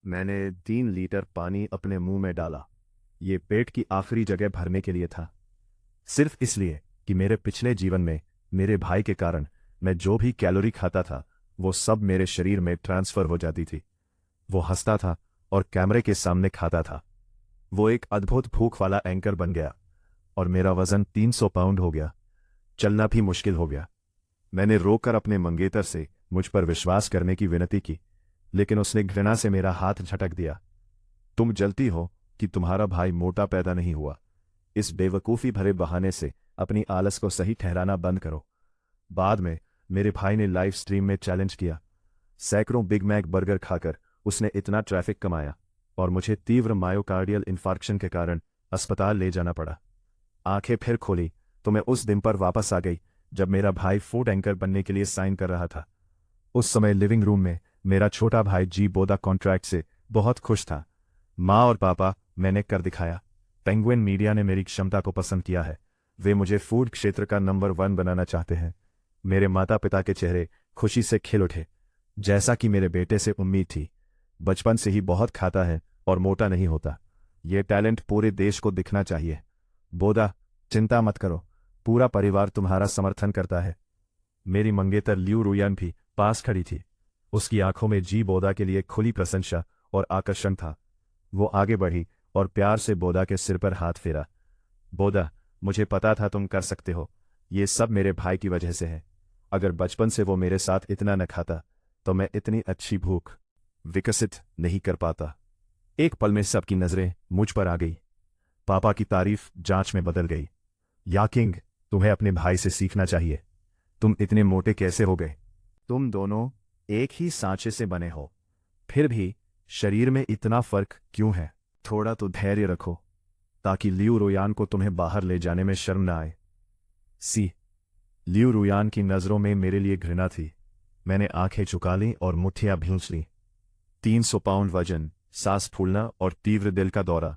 मैंने 3 लीटर पानी अपने मुंह में डाला। ये पेट की आखिरी जगह भरने के लिए था। सिर्फ इसलिए कि मेरे पिछले जीवन में मेरे भाई के कारण मैं जो भी कैलोरी खाता था वो सब मेरे शरीर में ट्रांसफर हो जाती थी। वो हंसता था और कैमरे के सामने खाता था। वो एक अद्भुत भूख वाला एंकर बन गया और मेरा वजन 300 पाउंड हो गया। चलना भी मुश्किल हो गया। मैंने रोकर अपने मंगेतर से मुझ पर विश्वास करने की विनती की, लेकिन उसने घृणा से मेरा हाथ झटक दिया। तुम जलती हो कि तुम्हारा भाई मोटा पैदा नहीं हुआ। इस बेवकूफ़ी भरे बहाने से अपनी आलस को सही ठहराना बंद करो। बाद में मेरे भाई ने लाइव स्ट्रीम में चैलेंज किया। सैकड़ों बिग मैक बर्गर खाकर उसने इतना ट्रैफिक कमाया और मुझे तीव्र मायोकार्डियल इंफार्क्शन के कारण अस्पताल ले जाना पड़ा। आंखें फिर खोली तो मैं उस दिन पर वापस आ गई जब मेरा भाई फूड एंकर बनने के लिए साइन कर रहा था। उस समय लिविंग रूम में मेरा छोटा भाई जी बोदा कॉन्ट्रैक्ट से बहुत खुश था। माँ और पापा, मैंने कर दिखाया। पेंगुइन मीडिया ने मेरी क्षमता को पसंद किया है। वे मुझे फूड क्षेत्र का नंबर 1 बनाना चाहते हैं। मेरे माता पिता के चेहरे खुशी से खिल उठे, जैसा कि मेरे बेटे से उम्मीद थी। बचपन से ही बहुत खाता है और मोटा नहीं होता। ये टैलेंट पूरे देश को दिखना चाहिए। बोदा, चिंता मत करो, पूरा परिवार तुम्हारा समर्थन करता है। मेरी मंगेतर लियू रुयान भी पास खड़ी थी। उसकी आंखों में जी बोदा के लिए खुली प्रशंसा और आकर्षण था। वो आगे बढ़ी और प्यार से बोदा के सिर पर हाथ फेरा। बोदा, मुझे पता था तुम कर सकते हो। ये सब मेरे भाई की वजह से है। अगर बचपन से वो मेरे साथ इतना न खाता तो मैं इतनी अच्छी भूख विकसित नहीं कर पाता। एक पल में सबकी नजरें मुझ पर आ गई। पापा की तारीफ जांच में बदल गई। या किंग, तुम्हें अपने भाई से सीखना चाहिए। तुम इतने मोटे कैसे हो गए? तुम दोनों एक ही सांचे से बने हो, फिर भी शरीर में इतना फर्क क्यों है? थोड़ा तो धैर्य रखो ताकि लियू रुयान को तुम्हें बाहर ले जाने में शर्म न आए। सी लियू रुयान की नजरों में मेरे लिए घृणा थी। मैंने आंखें झुका लीं और मुट्ठियां भींच लीं। 300 पाउंड वजन, सांस फूलना और तीव्र दिल का दौरा।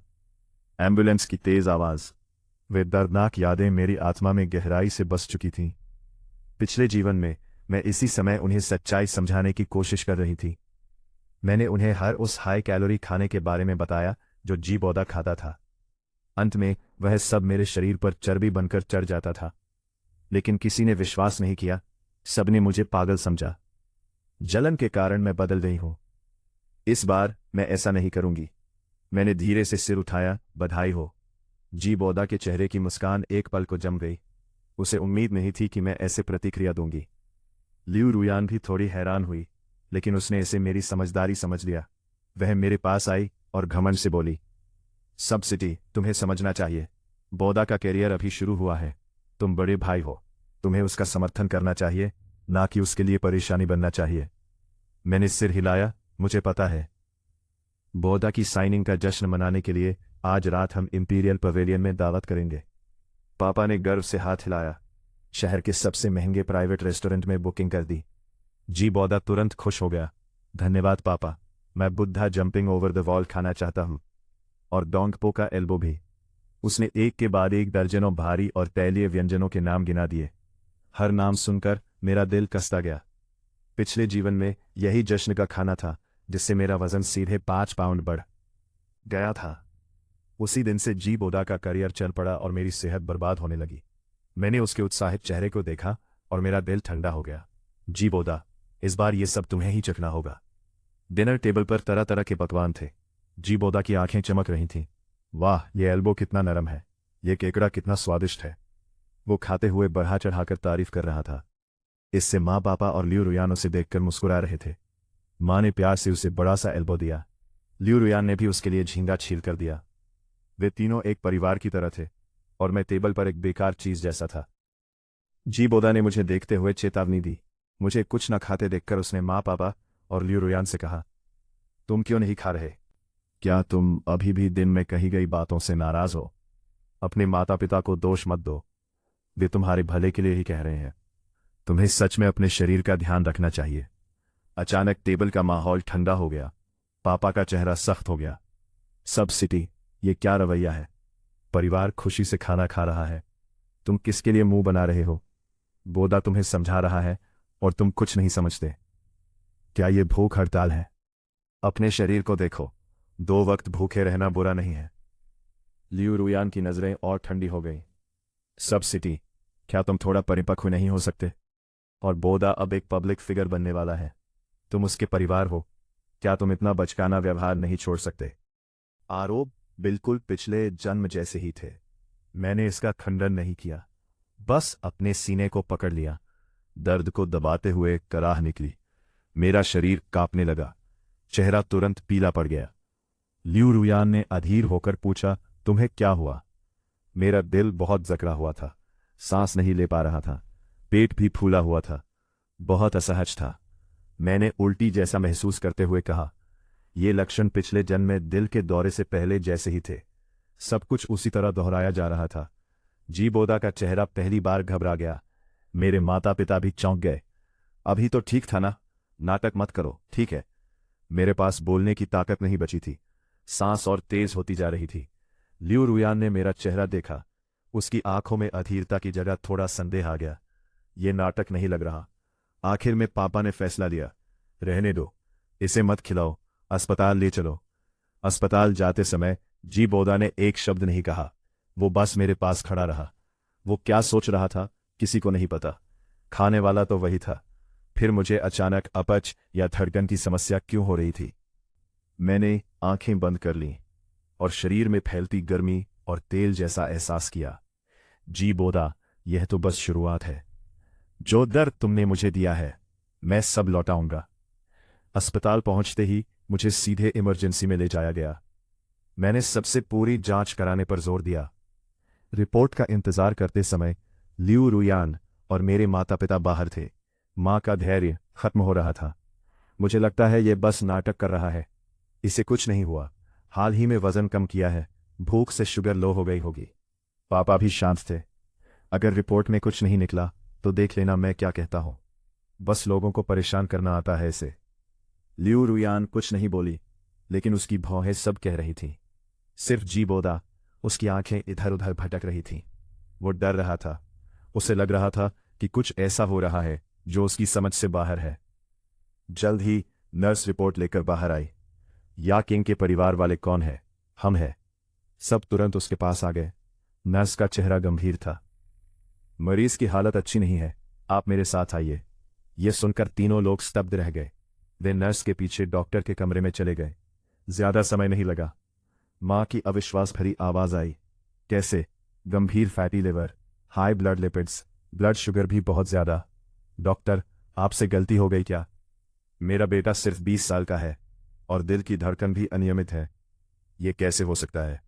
एम्बुलेंस की तेज आवाज। वे दर्दनाक यादें मेरी आत्मा में गहराई से बस चुकी थीं। पिछले जीवन में मैं इसी समय उन्हें सच्चाई समझाने की कोशिश कर रही थी। मैंने उन्हें हर उस हाई कैलोरी खाने के बारे में बताया जो जी बोदा खाता था। अंत में वह सब मेरे शरीर पर चर्बी बनकर चढ़ जाता था, लेकिन किसी ने विश्वास नहीं किया। सबने मुझे पागल समझा। जलन के कारण मैं बदल गई हूं। इस बार मैं ऐसा नहीं करूंगी। मैंने धीरे से सिर उठाया। बधाई हो। जी बोदा के चेहरे की मुस्कान एक पल को जम गई। उसे उम्मीद नहीं थी कि मैं ऐसे प्रतिक्रिया दूंगी। लियू रुयान भी थोड़ी हैरान हुई, लेकिन उसने इसे मेरी समझदारी समझ लिया। वह मेरे पास आई और घमंड से बोली, सब सिटी, तुम्हें समझना चाहिए। बोदा का कैरियर अभी शुरू हुआ है। तुम बड़े भाई हो। तुम्हें उसका समर्थन करना चाहिए, ना कि उसके लिए परेशानी बनना चाहिए। मैंने सिर हिलाया। मुझे पता है। बोदा की साइनिंग का जश्न मनाने के लिए आज रात हम इंपीरियल पवेलियन में दावत करेंगे। पापा ने गर्व से हाथ हिलाया। शहर के सबसे महंगे प्राइवेट रेस्टोरेंट में बुकिंग कर दी। जी बोदा तुरंत खुश हो गया। धन्यवाद पापा, मैं Buddha jumping over the wall खाना चाहता हूं। और डोंगपो का एल्बो भी। उसने एक के बाद एक दर्जनों भारी और तैलीय व्यंजनों के नाम गिना दिए। हर नाम सुनकर मेरा दिल कसता गया। पिछले जीवन में यही जश्न का खाना था जिससे मेरा वजन सीधे 5 पाउंड बढ़ गया था। उसी दिन से जी बोदा का करियर चल पड़ा और मेरी सेहत बर्बाद होने लगी। मैंने उसके उत्साहित चेहरे को देखा और मेरा दिल ठंडा हो गया। जी बोदा, इस बार ये सब तुम्हें ही चखना होगा। डिनर टेबल पर तरह तरह के पकवान थे। जी बोदा की आंखें चमक रही थीं। वाह, ये एल्बो कितना नरम है। ये केकड़ा कितना स्वादिष्ट है। वो खाते हुए बढ़ा चढ़ाकर तारीफ कर रहा था। इससे माँ पापा और लियू रुयान उसे देखकर मुस्कुरा रहे थे। माँ ने प्यार से उसे बड़ा सा एल्बो दिया। लियू रुयान ने भी उसके लिए झींगा छील कर दिया। वे तीनों एक परिवार की तरह थे और मैं टेबल पर एक बेकार चीज जैसा था। जी बोदा ने मुझे देखते हुए चेतावनी दी। मुझे कुछ न खाते देखकर उसने माँ पापा और लियू रुयान से कहा, तुम क्यों नहीं खा रहे? क्या तुम अभी भी दिन में कही गई बातों से नाराज हो? अपने माता पिता को दोष मत दो। वे तुम्हारे भले के लिए ही कह रहे हैं। तुम्हें सच में अपने शरीर का ध्यान रखना चाहिए। अचानक टेबल का माहौल ठंडा हो गया। पापा का चेहरा सख्त हो गया। सब सिटी, ये क्या रवैया है? परिवार खुशी से खाना खा रहा है, तुम किसके लिए मुंह बना रहे हो? बोदा तुम्हें समझा रहा है और तुम कुछ नहीं समझते। क्या ये भूख हड़ताल है? अपने शरीर को देखो। 2 वक्त भूखे रहना बुरा नहीं है। लियू रुयान की नजरें और ठंडी हो गईं। सब सिटी, क्या तुम थोड़ा परिपक्व नहीं हो सकते? और बोदा अब एक पब्लिक फिगर बनने वाला है। तुम उसके परिवार हो, क्या तुम इतना बचकाना व्यवहार नहीं छोड़ सकते? आरोप बिल्कुल पिछले जन्म जैसे ही थे। मैंने इसका खंडन नहीं किया, बस अपने सीने को पकड़ लिया। दर्द को दबाते हुए कराह निकली। मेरा शरीर कांपने लगा, चेहरा तुरंत पीला पड़ गया। लियू रुयान ने अधीर होकर पूछा, तुम्हें क्या हुआ? मेरा दिल बहुत जकड़ा हुआ था, सांस नहीं ले पा रहा था, पेट भी फूला हुआ था, बहुत असहज था। मैंने उल्टी जैसा महसूस करते हुए कहा, ये लक्षण पिछले जन्म में दिल के दौरे से पहले जैसे ही थे। सब कुछ उसी तरह दोहराया जा रहा था। जी बोदा का चेहरा पहली बार घबरा गया। मेरे माता पिता भी चौंक गए। अभी तो ठीक था ना, नाटक मत करो, ठीक है? मेरे पास बोलने की ताकत नहीं बची थी, सांस और तेज होती जा रही थी। लियू रुयान ने मेरा चेहरा देखा। उसकी आंखों में अधीरता की जगह थोड़ा संदेह आ गया। ये नाटक नहीं लग रहा। आखिर में पापा ने फैसला लिया, रहने दो, इसे मत खिलाओ, अस्पताल ले चलो। अस्पताल जाते समय जी बोदा ने एक शब्द नहीं कहा। वो बस मेरे पास खड़ा रहा। वो क्या सोच रहा था, किसी को नहीं पता। खाने वाला तो वही था। फिर मुझे अचानक अपच या धड़कन की समस्या क्यों हो रही थी? मैंने आंखें बंद कर लीं और शरीर में फैलती गर्मी और तेल जैसा एहसास किया। जी बोदा, यह तो बस शुरुआत है। जो दर्द तुमने मुझे दिया है, मैं सब लौटाऊंगा। अस्पताल पहुंचते ही मुझे सीधे इमरजेंसी में ले जाया गया। मैंने सबसे पूरी जांच कराने पर जोर दिया। रिपोर्ट का इंतजार करते समय लियू रुयान और मेरे माता पिता बाहर थे। मां का धैर्य खत्म हो रहा था। मुझे लगता है ये बस नाटक कर रहा है, इसे कुछ नहीं हुआ, हाल ही में वजन कम किया है, भूख से शुगर लो हो गई होगी। पापा भी शांत थे। अगर रिपोर्ट में कुछ नहीं निकला तो देख लेना मैं क्या कहता हूं। बस लोगों को परेशान करना आता है इसे। लियू रुयान कुछ नहीं बोली, लेकिन उसकी भौहें सब कह रही थीं। सिर्फ जी बोदा, उसकी आंखें इधर उधर भटक रही थीं। वो डर रहा था। उसे लग रहा था कि कुछ ऐसा हो रहा है जो उसकी समझ से बाहर है। जल्द ही नर्स रिपोर्ट लेकर बाहर आई। या किंग के परिवार वाले कौन है? हम हैं। सब तुरंत उसके पास आ गए। नर्स का चेहरा गंभीर था। मरीज की हालत अच्छी नहीं है, आप मेरे साथ आइए। यह सुनकर तीनों लोग स्तब्ध रह गए। वे नर्स के पीछे डॉक्टर के कमरे में चले गए। ज्यादा समय नहीं लगा। मां की अविश्वास भरी आवाज आई, कैसे? गंभीर fatty liver, high blood lipids, blood sugar भी बहुत ज्यादा। डॉक्टर, आपसे गलती हो गई क्या? मेरा बेटा सिर्फ 20 साल का है और दिल की धड़कन भी अनियमित है। ये कैसे हो सकता है?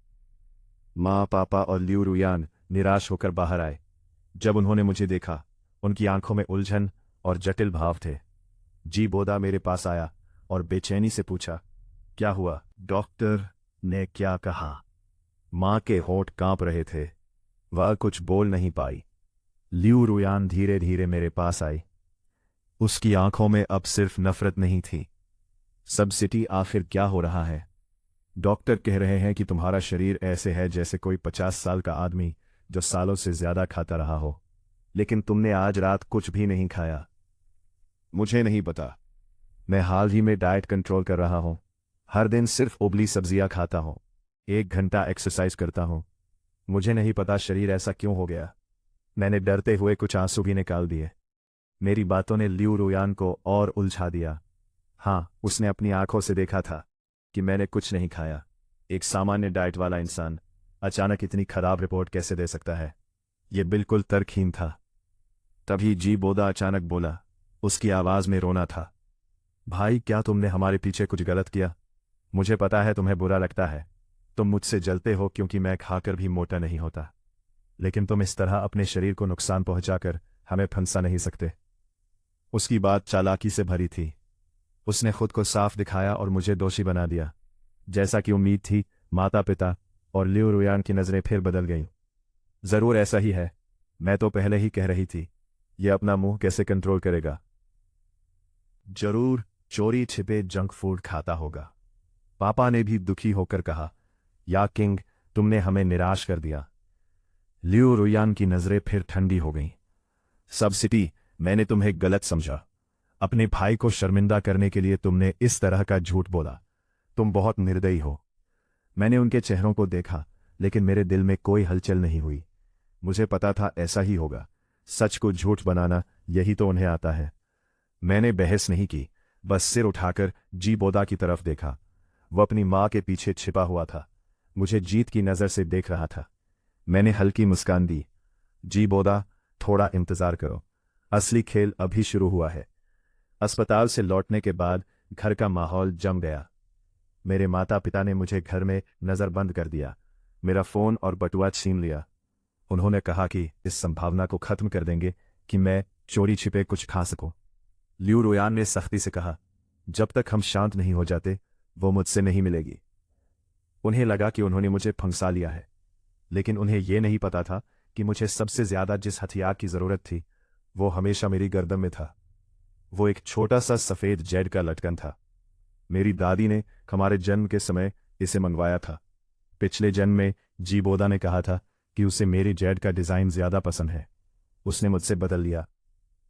मां, पापा और लियू रुयान निराश होकर बाहर आए। जब उन्होंने मुझे देखा, उनकी आंखों में उलझन और जटिल भाव थे। जी बोदा मेरे पास आया और बेचैनी से पूछा, क्या हुआ? डॉक्टर ने क्या कहा? मां के होंठ कांप रहे थे। वह कुछ बोल नहीं पाई। लियू रुयान धीरे धीरे मेरे पास आई। उसकी आंखों में अब सिर्फ नफरत नहीं थी। सब सिटी, आखिर क्या हो रहा है? डॉक्टर कह रहे हैं कि तुम्हारा शरीर ऐसे है जैसे कोई 50 साल का आदमी जो सालों से ज्यादा खाता रहा हो, लेकिन तुमने आज रात कुछ भी नहीं खाया। मुझे नहीं पता। मैं हाल ही में डाइट कंट्रोल कर रहा हूं। हर दिन सिर्फ उबली सब्जियां खाता हूं, 1 घंटा एक्सरसाइज करता हूं। मुझे नहीं पता शरीर ऐसा क्यों हो गया। मैंने डरते हुए कुछ आंसू भी निकाल दिए। मेरी बातों ने लियू रुयान को और उलझा दिया। हाँ, उसने अपनी आंखों से देखा था कि मैंने कुछ नहीं खाया। एक सामान्य डाइट वाला इंसान अचानक इतनी खराब रिपोर्ट कैसे दे सकता है? यह बिल्कुल तर्कहीन था। तभी जी बोदा अचानक बोला, उसकी आवाज में रोना था, भाई, क्या तुमने हमारे पीछे कुछ गलत किया? मुझे पता है तुम्हें बुरा लगता है, तुम मुझसे जलते हो क्योंकि मैं खाकर भी मोटा नहीं होता, लेकिन तुम इस तरह अपने शरीर को नुकसान पहुंचाकर हमें फंसा नहीं सकते। उसकी बात चालाकी से भरी थी। उसने खुद को साफ दिखाया और मुझे दोषी बना दिया। जैसा कि उम्मीद थी, माता पिता और लियू रुयान की नजरें फिर बदल गईं। जरूर ऐसा ही है, मैं तो पहले ही कह रही थी। यह अपना मुंह कैसे कंट्रोल करेगा? जरूर चोरी छिपे जंक फूड खाता होगा। पापा ने भी दुखी होकर कहा, या किंग, तुमने हमें निराश कर दिया। लियू रुयान की नजरें फिर ठंडी हो गईं। सब सिटी, मैंने तुम्हें गलत समझा। अपने भाई को शर्मिंदा करने के लिए तुमने इस तरह का झूठ बोला। तुम बहुत निर्दयी हो। मैंने उनके चेहरों को देखा, लेकिन मेरे दिल में कोई हलचल नहीं हुई। मुझे पता था ऐसा ही होगा। सच को झूठ बनाना, यही तो उन्हें आता है। मैंने बहस नहीं की, बस सिर उठाकर जी बोदा की तरफ देखा। वो अपनी माँ के पीछे छिपा हुआ था, मुझे जीत की नज़र से देख रहा था। मैंने हल्की मुस्कान दी। जी बोदा, थोड़ा इंतजार करो, असली खेल अभी शुरू हुआ है। अस्पताल से लौटने के बाद घर का माहौल जम गया। मेरे माता पिता ने मुझे घर में नज़रबंद कर दिया, मेरा फ़ोन और बटुआ छीन लिया। उन्होंने कहा कि इस संभावना को खत्म कर देंगे कि मैं चोरी छिपे कुछ खा सकूं। लियू रुयान ने सख्ती से कहा, जब तक हम शांत नहीं हो जाते, वो मुझसे नहीं मिलेगी। उन्हें लगा कि उन्होंने मुझे फंसा लिया है, लेकिन उन्हें यह नहीं पता था कि मुझे सबसे ज्यादा जिस हथियार की जरूरत थी, वो हमेशा मेरी गर्दन में था। वो एक छोटा सा सफेद जेड का लटकन था। मेरी दादी ने हमारे जन्म के समय इसे मंगवाया था। पिछले जन्म में जी बोदा ने कहा था कि उसे मेरी जेड का डिजाइन ज्यादा पसंद है। उसने मुझसे बदल लिया।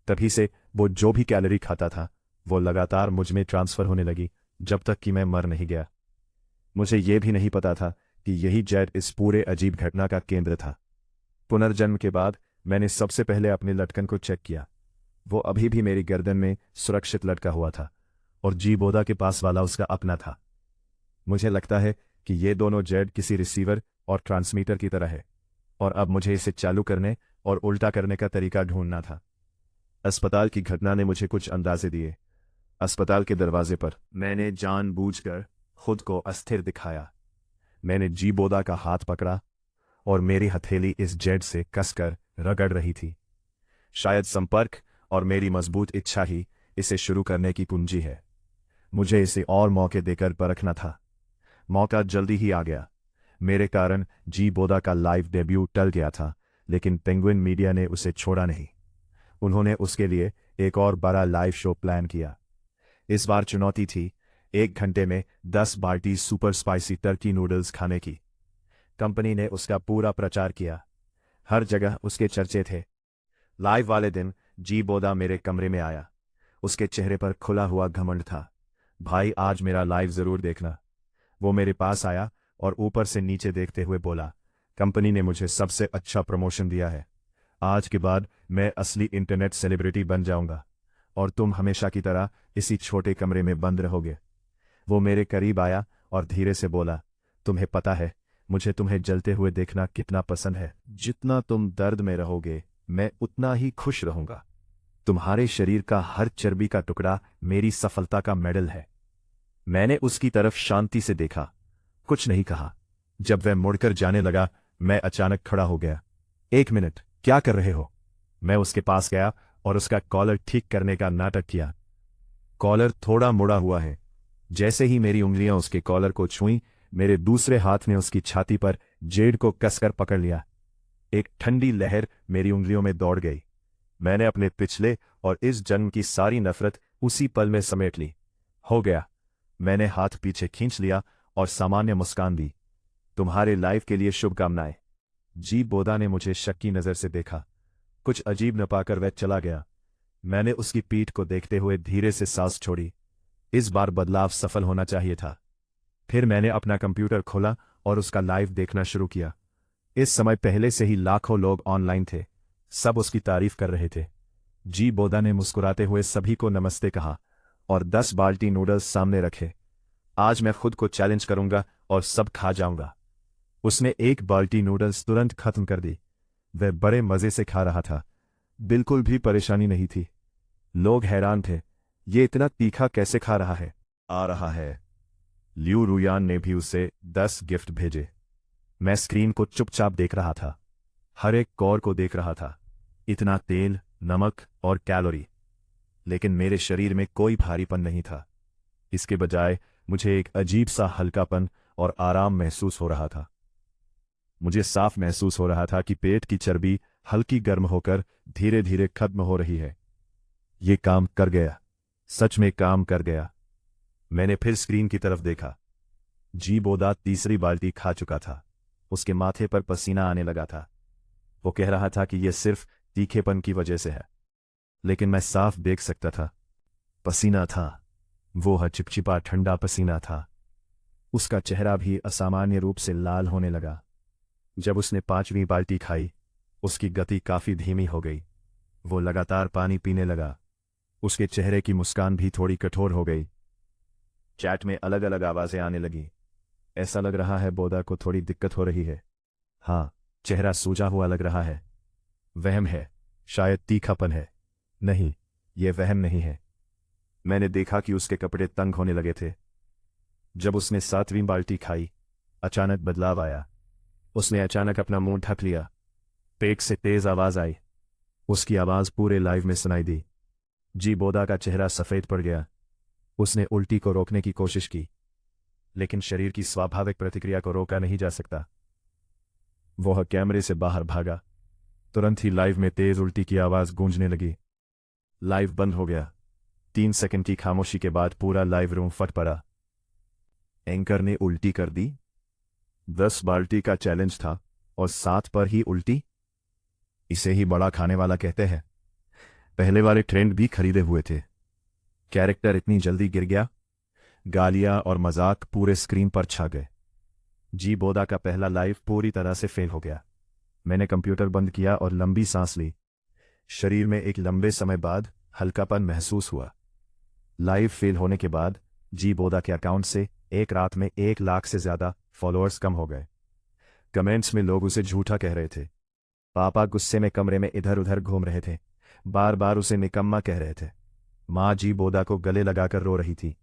तभी से वो जो भी कैलोरी खाता था, वो लगातार मुझ में ट्रांसफर होने लगी, जब तक कि मैं मर नहीं गया। मुझे यह भी नहीं पता था कि यही जेड इस पूरे अजीब घटना का केंद्र था। पुनर्जन्म के बाद मैंने सबसे पहले अपने लटकन को चेक किया। वो अभी भी मेरी गर्दन में सुरक्षित लटका हुआ था, और जी बोदा के पास वाला उसका अपना था। मुझे लगता है कि ये दोनों जेड किसी रिसीवर और ट्रांसमीटर की तरह है, और अब मुझे इसे चालू करने और उल्टा करने का तरीका ढूंढना था। अस्पताल की घटना ने मुझे कुछ अंदाजे दिए। अस्पताल के दरवाजे पर मैंने जानबूझकर खुद को अस्थिर दिखाया। मैंने जी बोदा का हाथ पकड़ा, और मेरी हथेली इस जेड से कसकर रगड़ रही थी। शायद संपर्क और मेरी मजबूत इच्छा ही इसे शुरू करने की कुंजी है। मुझे इसे और मौके देकर परखना था। मौका जल्दी ही आ गया। मेरे कारण जी बोदा का लाइव डेब्यू टल गया था, लेकिन पेंगुइन मीडिया ने उसे छोड़ा नहीं। उन्होंने उसके लिए एक और बड़ा लाइव शो प्लान किया। इस बार चुनौती थी 1 घंटे में 10 बाल्टी सुपर स्पाइसी टर्की नूडल्स खाने की। कंपनी ने उसका पूरा प्रचार किया, हर जगह उसके चर्चे थे। लाइव वाले दिन जी बोदा मेरे कमरे में आया। उसके चेहरे पर खुला हुआ घमंड था। भाई, आज मेरा लाइव जरूर देखना। वो मेरे पास आया और ऊपर से नीचे देखते हुए बोला, कंपनी ने मुझे सबसे अच्छा प्रमोशन दिया है। आज के बाद मैं असली इंटरनेट सेलिब्रिटी बन जाऊंगा, और तुम हमेशा की तरह इसी छोटे कमरे में बंद रहोगे। वो मेरे करीब आया और धीरे से बोला, तुम्हें पता है मुझे तुम्हें जलते हुए देखना कितना पसंद है। जितना तुम दर्द में रहोगे, मैं उतना ही खुश रहूंगा। तुम्हारे शरीर का हर चर्बी का टुकड़ा मेरी सफलता का मेडल है। मैंने उसकी तरफ शांति से देखा, कुछ नहीं कहा। जब वह मुड़कर जाने लगा, मैं अचानक खड़ा हो गया। 1 मिनट, क्या कर रहे हो? मैं उसके पास गया और उसका कॉलर ठीक करने का नाटक किया। कॉलर थोड़ा मुड़ा हुआ है। जैसे ही मेरी उंगलियां उसके कॉलर को छुईं, मेरे दूसरे हाथ ने उसकी छाती पर जेड को कसकर पकड़ लिया। एक ठंडी लहर मेरी उंगलियों में दौड़ गई। मैंने अपने पिछले और इस जन्म की सारी नफरत उसी पल में समेट ली। हो गया। मैंने हाथ पीछे खींच लिया और सामान्य मुस्कान दी। तुम्हारे लाइफ के लिए शुभकामनाएं। जी बोदा ने मुझे शक की नजर से देखा। कुछ अजीब न पाकर वह चला गया। मैंने उसकी पीठ को देखते हुए धीरे से सांस छोड़ी। इस बार बदलाव सफल होना चाहिए था। फिर मैंने अपना कंप्यूटर खोला और उसका लाइव देखना शुरू किया। इस समय पहले से ही लाखों लोग ऑनलाइन थे। सब उसकी तारीफ कर रहे थे। जी बोदा ने मुस्कुराते हुए सभी को नमस्ते कहा और 10 बाल्टी नूडल्स सामने रखे। आज मैं खुद को चैलेंज करूंगा और सब खा जाऊंगा। उसने एक बाल्टी नूडल्स तुरंत खत्म कर दी। वह बड़े मजे से खा रहा था, बिल्कुल भी परेशानी नहीं थी। लोग हैरान थे, ये इतना तीखा कैसे खा रहा है? आ रहा है। लियू रुयान ने भी उसे 10 गिफ्ट भेजे। मैं स्क्रीन को चुपचाप देख रहा था, हर एक कौर को देख रहा था। इतना तेल, नमक और कैलोरी, लेकिन मेरे शरीर में कोई भारीपन नहीं था। इसके बजाय मुझे एक अजीब सा हल्कापन और आराम महसूस हो रहा था। मुझे साफ महसूस हो रहा था कि पेट की चर्बी हल्की गर्म होकर धीरे धीरे खत्म हो रही है। ये काम कर गया, सच में काम कर गया। मैंने फिर स्क्रीन की तरफ देखा। जी बोदा तीसरी बाल्टी खा चुका था। उसके माथे पर पसीना आने लगा था। वो कह रहा था कि यह सिर्फ तीखेपन की वजह से है, लेकिन मैं साफ देख सकता था, पसीना था। वो चिपचिपा ठंडा पसीना था। उसका चेहरा भी असामान्य रूप से लाल होने लगा। जब उसने 5वीं बाल्टी खाई, उसकी गति काफी धीमी हो गई। वो लगातार पानी पीने लगा। उसके चेहरे की मुस्कान भी थोड़ी कठोर हो गई। चैट में अलग अलग आवाजें आने लगी। ऐसा लग रहा है बोदा को थोड़ी दिक्कत हो रही है। हाँ, चेहरा सूजा हुआ लग रहा है। वहम है, शायद तीखापन है। नहीं, यह वहम नहीं है। मैंने देखा कि उसके कपड़े तंग होने लगे थे। जब उसने 7वीं बाल्टी खाई, अचानक बदलाव आया। उसने अचानक अपना मुंह ढक लिया। पेट से तेज आवाज आई। उसकी आवाज पूरे लाइव में सुनाई दी। जी बोदा का चेहरा सफेद पड़ गया। उसने उल्टी को रोकने की कोशिश की, लेकिन शरीर की स्वाभाविक प्रतिक्रिया को रोका नहीं जा सकता। वह कैमरे से बाहर भागा। तुरंत ही लाइव में तेज उल्टी की आवाज गूंजने लगी। लाइव बंद हो गया। 3 सेकंड की खामोशी के बाद पूरा लाइव रूम फट पड़ा। एंकर ने उल्टी कर दी। 10 बाल्टी का चैलेंज था और 7 पर ही उल्टी। इसे ही बड़ा खाने वाला कहते हैं। पहले वाले ट्रेंड भी खरीदे हुए थे। कैरेक्टर इतनी जल्दी गिर गया। गालियां और मजाक पूरे स्क्रीन पर छा गए। जी बोदा का पहला लाइव पूरी तरह से फेल हो गया। मैंने कंप्यूटर बंद किया और लंबी सांस ली। शरीर में एक लंबे समय बाद हल्कापन महसूस हुआ। लाइव फेल होने के बाद जी बोदा के अकाउंट से एक रात में 1 लाख से ज्यादा फॉलोअर्स कम हो गए। कमेंट्स में लोग उसे झूठा कह रहे थे। पापा गुस्से में कमरे में इधर उधर घूम रहे थे, बार बार उसे निकम्मा कह रहे थे। माँ जी बोदा को गले लगाकर रो रही थी।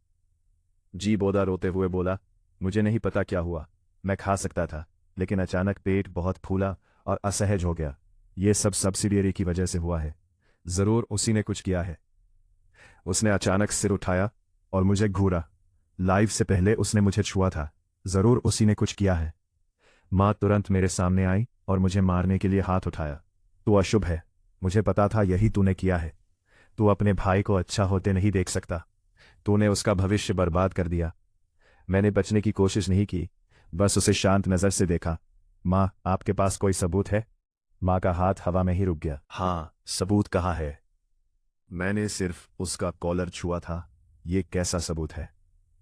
जी बोदा रोते हुए बोला, मुझे नहीं पता क्या हुआ। मैं खा सकता था, लेकिन अचानक पेट बहुत फूला और असहज हो गया। ये सब सब्सिडियरी की वजह से हुआ है। जरूर उसी ने कुछ किया है। उसने अचानक सिर उठाया और मुझे घूरा। लाइव से पहले उसने मुझे छुआ था। जरूर उसी ने कुछ किया है। माँ तुरंत मेरे सामने आई और मुझे मारने के लिए हाथ उठाया। तू अशुभ है, मुझे पता था यही तूने किया है। तू अपने भाई को अच्छा होते नहीं देख सकता। तूने उसका भविष्य बर्बाद कर दिया। मैंने बचने की कोशिश नहीं की, बस उसे शांत नजर से देखा। माँ, आपके पास कोई सबूत है? माँ का हाथ हवा में ही रुक गया। हाँ, सबूत कहाँ है? मैंने सिर्फ उसका कॉलर छुआ था। ये कैसा सबूत है?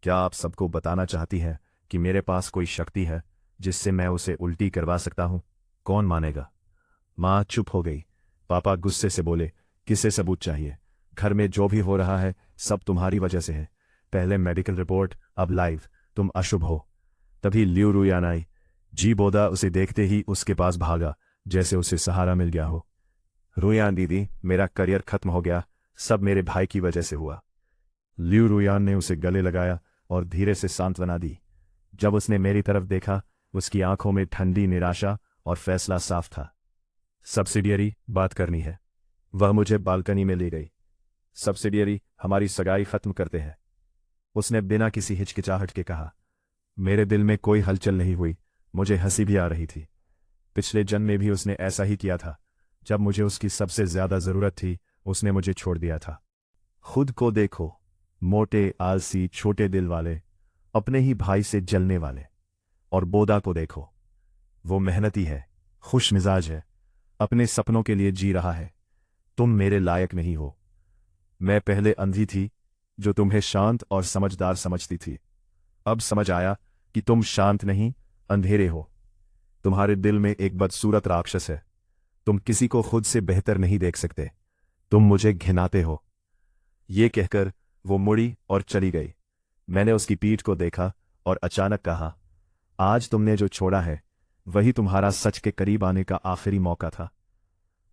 क्या आप सबको बताना चाहती हैं कि मेरे पास कोई शक्ति है जिससे मैं उसे उल्टी करवा सकता हूं? कौन मानेगा? माँ चुप हो गई। पापा गुस्से से बोले, किसे सबूत चाहिए? घर में जो भी हो रहा है सब तुम्हारी वजह से है। पहले मेडिकल रिपोर्ट, अब लाइव। तुम अशुभ हो। तभी लियू रुयान आई। जी बोदा उसे देखते ही उसके पास भागा, जैसे उसे सहारा मिल गया हो। रुयान दीदी, मेरा करियर खत्म हो गया। सब मेरे भाई की वजह से हुआ। लियू रुयान ने उसे गले लगाया और धीरे से सांत्वना दी। जब उसने मेरी तरफ देखा, उसकी आंखों में ठंडी निराशा और फैसला साफ था। सब्सिडियरी, बात करनी है। वह मुझे बालकनी में ले गई। सब्सिडियरी, हमारी सगाई खत्म करते हैं, उसने बिना किसी हिचकिचाहट के कहा। मेरे दिल में कोई हलचल नहीं हुई, मुझे हंसी भी आ रही थी। पिछले जन्म में भी उसने ऐसा ही किया था। जब मुझे उसकी सबसे ज्यादा जरूरत थी, उसने मुझे छोड़ दिया था। खुद को देखो, मोटे, आलसी, छोटे दिल वाले, अपने ही भाई से जलने वाले। और बोदा को देखो, वो मेहनती है, खुश मिजाज है, अपने सपनों के लिए जी रहा है। तुम मेरे लायक नहीं हो। मैं पहले अंधी थी, जो तुम्हें शांत और समझदार समझती थी। अब समझ आया कि तुम शांत नहीं, अंधेरे हो। तुम्हारे दिल में एक बदसूरत राक्षस है। तुम किसी को खुद से बेहतर नहीं देख सकते। तुम मुझे घिनाते हो। ये कहकर वो मुड़ी और चली गई। मैंने उसकी पीठ को देखा और अचानक कहा, आज तुमने जो छोड़ा है वही तुम्हारा सच के करीब आने का आखिरी मौका था।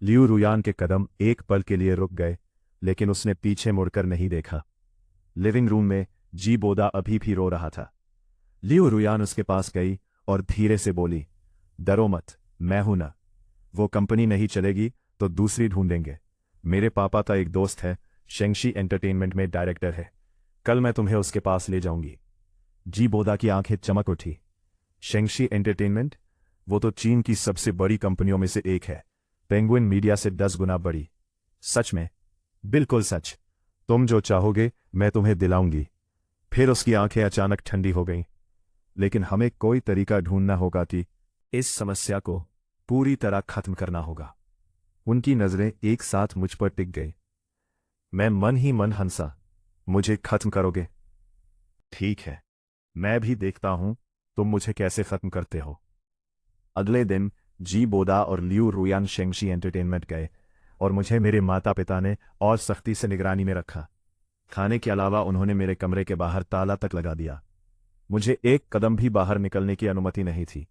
लियू रुयान के कदम एक पल के लिए रुक गए, लेकिन उसने पीछे मुड़कर नहीं देखा। लिविंग रूम में जी बोदा अभी भी रो रहा था। लियू रुयान उसके पास गई और धीरे से बोली, डरो मत, मैं हूं ना। वो कंपनी नहीं चलेगी तो दूसरी ढूंढेंगे। मेरे पापा का एक दोस्त है, शेंगशी एंटरटेनमेंट में डायरेक्टर है। कल मैं तुम्हें उसके पास ले जाऊंगी। जी बोदा की आंखें चमक उठी। शेंगशी एंटरटेनमेंट? वो तो चीन की सबसे बड़ी कंपनियों में से एक है। पेंगुइन मीडिया से 10 गुना बड़ी। सच में? बिल्कुल सच। तुम जो चाहोगे मैं तुम्हें दिलाऊंगी। फिर उसकी आंखें अचानक ठंडी हो गईं। लेकिन हमें कोई तरीका ढूंढना होगा कि इस समस्या को पूरी तरह खत्म करना होगा। उनकी नजरें एक साथ मुझ पर टिक गई। मैं मन ही मन हंसा। मुझे खत्म करोगे? ठीक है, मैं भी देखता हूं तुम मुझे कैसे खत्म करते हो। अगले दिन जी बोदा और लियू रुयान शेंगशी एंटरटेनमेंट गए और मुझे मेरे माता पिता ने और सख्ती से निगरानी में रखा। खाने के अलावा उन्होंने मेरे कमरे के बाहर ताला तक लगा दिया। मुझे एक कदम भी बाहर निकलने की अनुमति नहीं थी।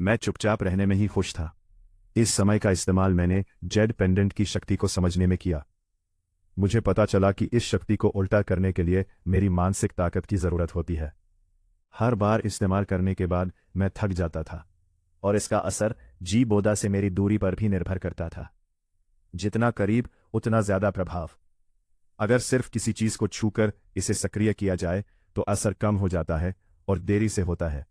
मैं चुपचाप रहने में ही खुश था। इस समय का इस्तेमाल मैंने जेड पेंडेंट की शक्ति को समझने में किया। मुझे पता चला कि इस शक्ति को उल्टा करने के लिए मेरी मानसिक ताकत की जरूरत होती है। हर बार इस्तेमाल करने के बाद मैं थक जाता था और इसका असर जी बोदा से मेरी दूरी पर भी निर्भर करता था। जितना करीब उतना ज्यादा प्रभाव। अगर सिर्फ किसी चीज को छूकर इसे सक्रिय किया जाए तो असर कम हो जाता है और देरी से होता है।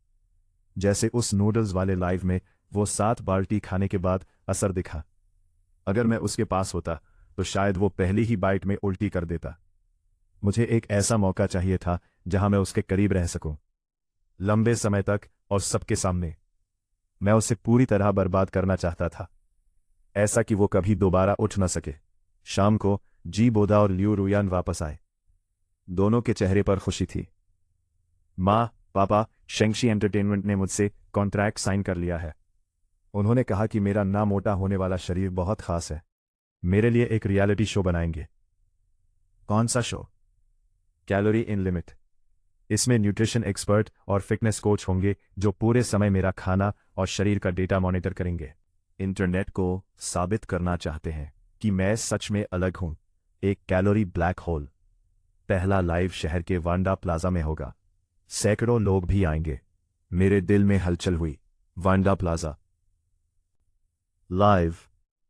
जैसे उस नूडल्स वाले लाइव में वो 7 बाल्टी खाने के बाद असर दिखा। अगर मैं उसके पास होता तो शायद वो पहली ही बाइट में उल्टी कर देता। मुझे एक ऐसा मौका चाहिए था जहां मैं उसके करीब रह सकूं, लंबे समय तक और सबके सामने। मैं उसे पूरी तरह बर्बाद करना चाहता था, ऐसा कि वो कभी दोबारा उठ न सके। शाम को जी बोदा और लियू रुयान वापस आए। दोनों के चेहरे पर खुशी थी। माँ, पापा, शेंगशी एंटरटेनमेंट ने मुझसे कॉन्ट्रैक्ट साइन कर लिया है। उन्होंने कहा कि मेरा ना मोटा होने वाला शरीर बहुत खास है। मेरे लिए एक रियलिटी शो बनाएंगे। कौन सा शो? कैलोरी इन लिमिट। इसमें न्यूट्रिशन एक्सपर्ट और फिटनेस कोच होंगे जो पूरे समय मेरा खाना और शरीर का डेटा मॉनिटर करेंगे। इंटरनेट को साबित करना चाहते हैं कि मैं सच में अलग हूं, एक कैलोरी ब्लैक होल। पहला लाइव शहर के वांडा प्लाजा में होगा। सैकड़ों लोग भी आएंगे। मेरे दिल में हलचल हुई। वांडा प्लाजा लाइव,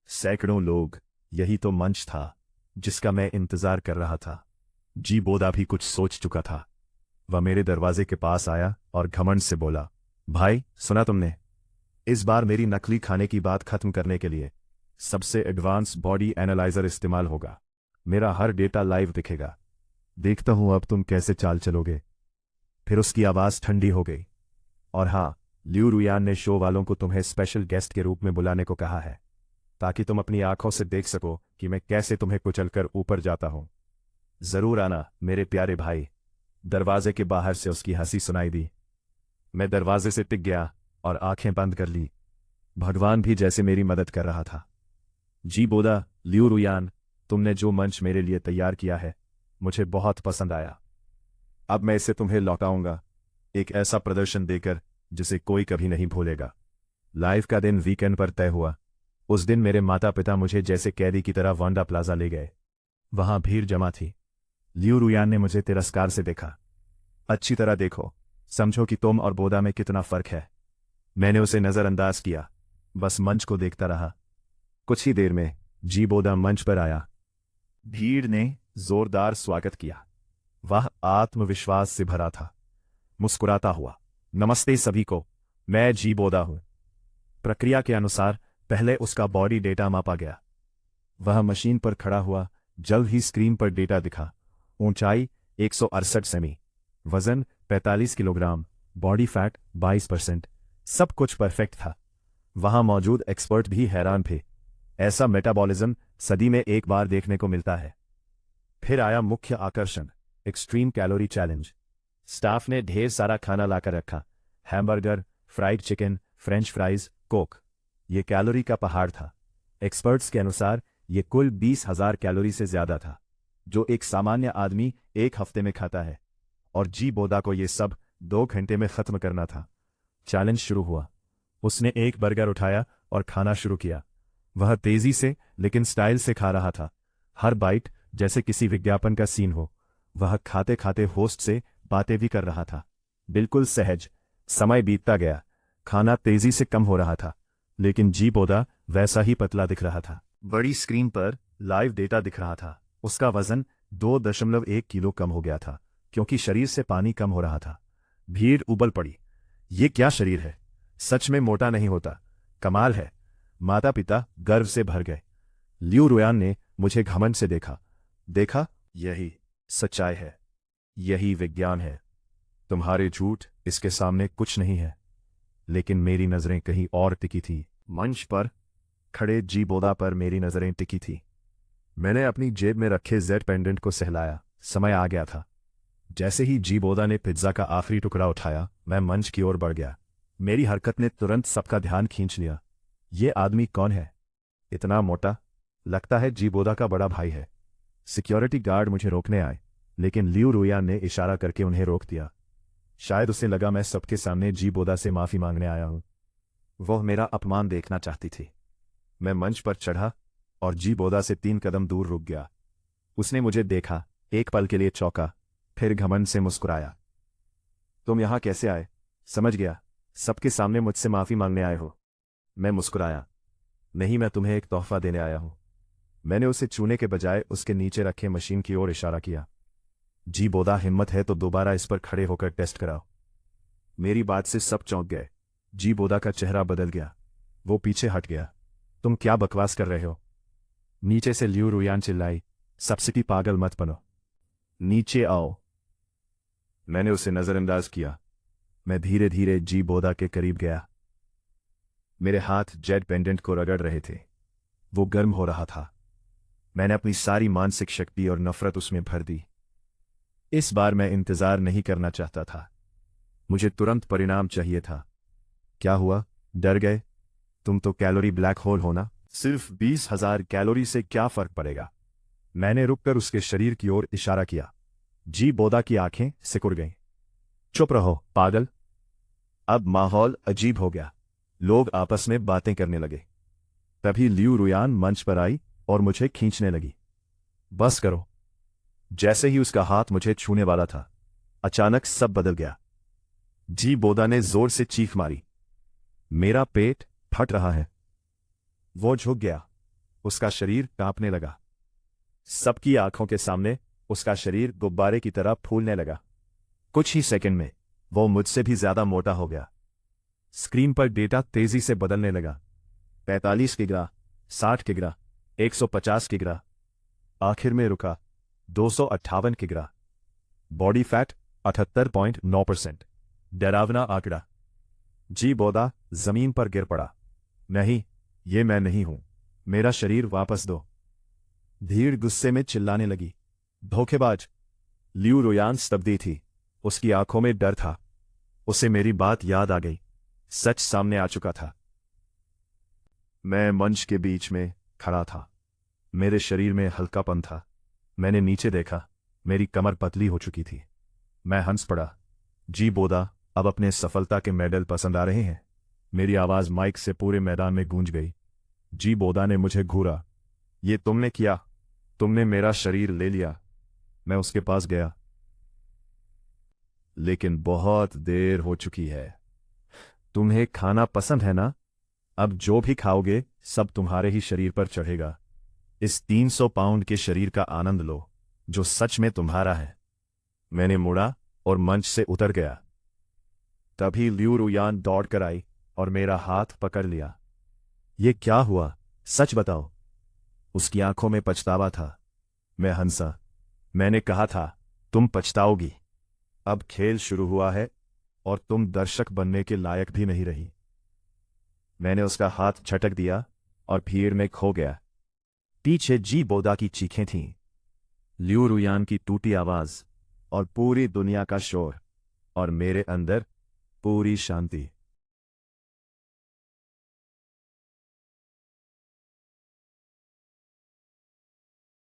सैकड़ों लोग, यही तो मंच था जिसका मैं इंतजार कर रहा था। जी बोदा भी कुछ सोच चुका था। वह मेरे दरवाजे के पास आया और घमंड से बोला, भाई सुना तुमने? इस बार मेरी नकली खाने की बात खत्म करने के लिए सबसे एडवांस बॉडी एनालाइजर इस्तेमाल होगा। मेरा हर डेटा लाइव दिखेगा। देखता हूं अब तुम कैसे चाल चलोगे। फिर उसकी आवाज ठंडी हो गई। और हाँ, लियू रुयान ने शो वालों को तुम्हें स्पेशल गेस्ट के रूप में बुलाने को कहा है, ताकि तुम अपनी आंखों से देख सको कि मैं कैसे तुम्हें कुचलकर ऊपर जाता हूं। जरूर आना मेरे प्यारे भाई। दरवाजे के बाहर से उसकी हंसी सुनाई दी। मैं दरवाजे से टिक गया और आंखें बंद कर ली। भगवान भी जैसे मेरी मदद कर रहा था। जी बोदा, लियू रुयान, तुमने जो मंच मेरे लिए तैयार किया है मुझे बहुत पसंद आया। अब मैं इसे तुम्हें लौटाऊंगा, एक ऐसा प्रदर्शन देकर जिसे कोई कभी नहीं भूलेगा। लाइव का दिन वीकेंड पर तय हुआ। उस दिन मेरे माता पिता मुझे जैसे कैदी की तरह वांडा प्लाजा ले गए। वहां भीड़ जमा थी। लियू रुयान ने मुझे तिरस्कार से देखा। अच्छी तरह देखो, समझो कि तुम और बोदा में कितना फर्क है। मैंने उसे नजरअंदाज किया, बस मंच को देखता रहा। कुछ ही देर में जी बोदा मंच पर आया। भीड़ ने जोरदार स्वागत किया। वह आत्मविश्वास से भरा था। मुस्कुराता हुआ, नमस्ते सभी को, मैं जी बोदा हूं। प्रक्रिया के अनुसार पहले उसका बॉडी डेटा मापा गया। वह मशीन पर खड़ा हुआ। जल्द ही स्क्रीन पर डेटा दिखा। ऊंचाई 168 सेमी, वजन 45 किलोग्राम, बॉडी फैट 22%। सब कुछ परफेक्ट था। वहां मौजूद एक्सपर्ट भी हैरान थे। ऐसा मेटाबॉलिज्म सदी में एक बार देखने को मिलता है। फिर आया मुख्य आकर्षण, एक्सट्रीम कैलोरी चैलेंज। स्टाफ ने ढेर सारा खाना लाकर रखा। Hamburger, fried chicken, French fries, Coke. ये कैलोरी का पहाड़ था। एक्सपर्ट्स के अनुसार ये कुल 20,000 कैलोरी से ज्यादा था, जो एक सामान्य आदमी एक हफ्ते में खाता है। और जी बोदा को ये सब 2 घंटे में खत्म करना था। चैलेंज शुरू हुआ। उसने एक बर्गर उठाया और खाना शुरू किया। वह तेजी से लेकिन स्टाइल से खा रहा था। हर बाइट जैसे किसी विज्ञापन का सीन हो। वह खाते खाते होस्ट से बातें भी कर रहा था, बिल्कुल सहज। समय बीतता गया। खाना तेजी से कम हो रहा था, लेकिन जी बोदा वैसा ही पतला दिख रहा था। बड़ी स्क्रीन पर लाइव डेटा दिख रहा था। उसका वजन 2.1 किलो कम हो गया था, क्योंकि शरीर से पानी कम हो रहा था। भीड़ उबल पड़ी। ये क्या शरीर है? सच में मोटा नहीं होता। कमाल है। माता पिता गर्व से भर गए। लियू रुयान ने मुझे घमंड से देखा। देखा, यही सच्चाई है, यही विज्ञान है। तुम्हारे झूठ इसके सामने कुछ नहीं है। लेकिन मेरी नजरें कहीं और टिकी थी। मंच पर खड़े जी बोदा पर मेरी नजरें टिकी थी। मैंने अपनी जेब में रखे जेड पेंडेंट को सहलाया। समय आ गया था। जैसे ही जी बोदा ने पिज्जा का आखिरी टुकड़ा उठाया, मैं मंच की ओर बढ़ गया। मेरी हरकत ने तुरंत सबका ध्यान खींच लिया। ये आदमी कौन है? इतना मोटा? लगता है जी बोदा का बड़ा भाई है। सिक्योरिटी गार्ड मुझे रोकने आए, लेकिन लियू रुयान ने इशारा करके उन्हें रोक दिया। शायद उसे लगा मैं सबके सामने जी बोदा से माफी मांगने आया हूं। वह मेरा अपमान देखना चाहती थी। मैं मंच पर चढ़ा और जी बोदा से 3 कदम दूर रुक गया। उसने मुझे देखा, एक पल के लिए चौंका, फिर घमंड से मुस्कुराया। तुम यहां कैसे आए? समझ गया, सबके सामने मुझसे माफी मांगने आए हो। मैं मुस्कुराया। नहीं, मैं तुम्हें एक तोहफा देने आया हूं। मैंने उसे छूने के बजाय उसके नीचे रखे मशीन की ओर इशारा किया। जी बोदा, हिम्मत है तो दोबारा इस पर खड़े होकर टेस्ट कराओ। मेरी बात से सब चौंक गए। जी बोदा का चेहरा बदल गया। वो पीछे हट गया। तुम क्या बकवास कर रहे हो? नीचे से लियू रुयान चिल्लाई। सबसिटी, पागल मत बनो। नीचे आओ। मैंने उसे नजरअंदाज किया। मैं धीरे धीरे जी बोदा के करीब गया। मेरे हाथ जेड पेंडेंट को रगड़ रहे थे। वो गर्म हो रहा था। मैंने अपनी सारी मानसिक शक्ति और नफरत उसमें भर दी। इस बार मैं इंतजार नहीं करना चाहता था। मुझे तुरंत परिणाम चाहिए था। क्या हुआ? डर गए? तुम तो कैलोरी ब्लैक होल हो ना। सिर्फ 20,000 कैलोरी से क्या फर्क पड़ेगा? मैंने रुककर उसके शरीर की ओर इशारा किया। जी बोदा की आंखें सिकुड़ गईं। चुप रहो, पागल। अब माहौल अजीब हो गया। लोग आपस में बातें करने लगे। तभी लियू रुयान मंच पर आई और मुझे खींचने लगी। बस करो। जैसे ही उसका हाथ मुझे छूने वाला था, अचानक सब बदल गया। जी बोदा ने जोर से चीख मारी। मेरा पेट फट रहा है। वो झुक गया। उसका शरीर कांपने लगा। सबकी आंखों के सामने उसका शरीर गुब्बारे की तरह फूलने लगा। कुछ ही सेकंड में वो मुझसे भी ज्यादा मोटा हो गया। स्क्रीन पर डेटा तेजी से बदलने लगा। 45 किग्रा, 60 किग्रा, 150 किग्रा। आखिर में रुका 258 किग्रा। Body fat 78.9%। डरावना आंकड़ा। जी बोदा जमीन पर गिर पड़ा। नहीं, ये मैं नहीं हूं। मेरा शरीर वापस दो। भीड़ गुस्से में चिल्लाने लगी। धोखेबाज। लियू रुयान स्तब्धी थी। उसकी आंखों में डर था। उसे मेरी बात याद आ गई। सच सामने आ चुका था। मैं मंच के बीच में खड़ा था। मेरे शरीर में हल्कापन था। मैंने नीचे देखा। मेरी कमर पतली हो चुकी थी। मैं हंस पड़ा। जी बोदा, अब अपने सफलता के मेडल पसंद आ रहे हैं? मेरी आवाज माइक से पूरे मैदान में गूंज गई। जी बोदा ने मुझे घूरा। ये तुमने किया? तुमने मेरा शरीर ले लिया। मैं उसके पास गया। लेकिन बहुत देर हो चुकी है। तुम्हें खाना पसंद है ना? अब जो भी खाओगे सब तुम्हारे ही शरीर पर चढ़ेगा। इस 300 पाउंड के शरीर का आनंद लो, जो सच में तुम्हारा है। मैंने मुड़ा और मंच से उतर गया। तभी लियू रुयान दौड़ कर आई और मेरा हाथ पकड़ लिया। ये क्या हुआ? सच बताओ। उसकी आंखों में पछतावा था। मैं हंसा। मैंने कहा था, तुम पछताओगी। अब खेल शुरू हुआ है और तुम दर्शक बनने के लायक भी नहीं रही। मैंने उसका हाथ झटक दिया और भीड़ में खो गया। पीछे जी बोदा की चीखें थीं, लियू रुयान की टूटी आवाज और पूरी दुनिया का शोर, और मेरे अंदर पूरी शांति।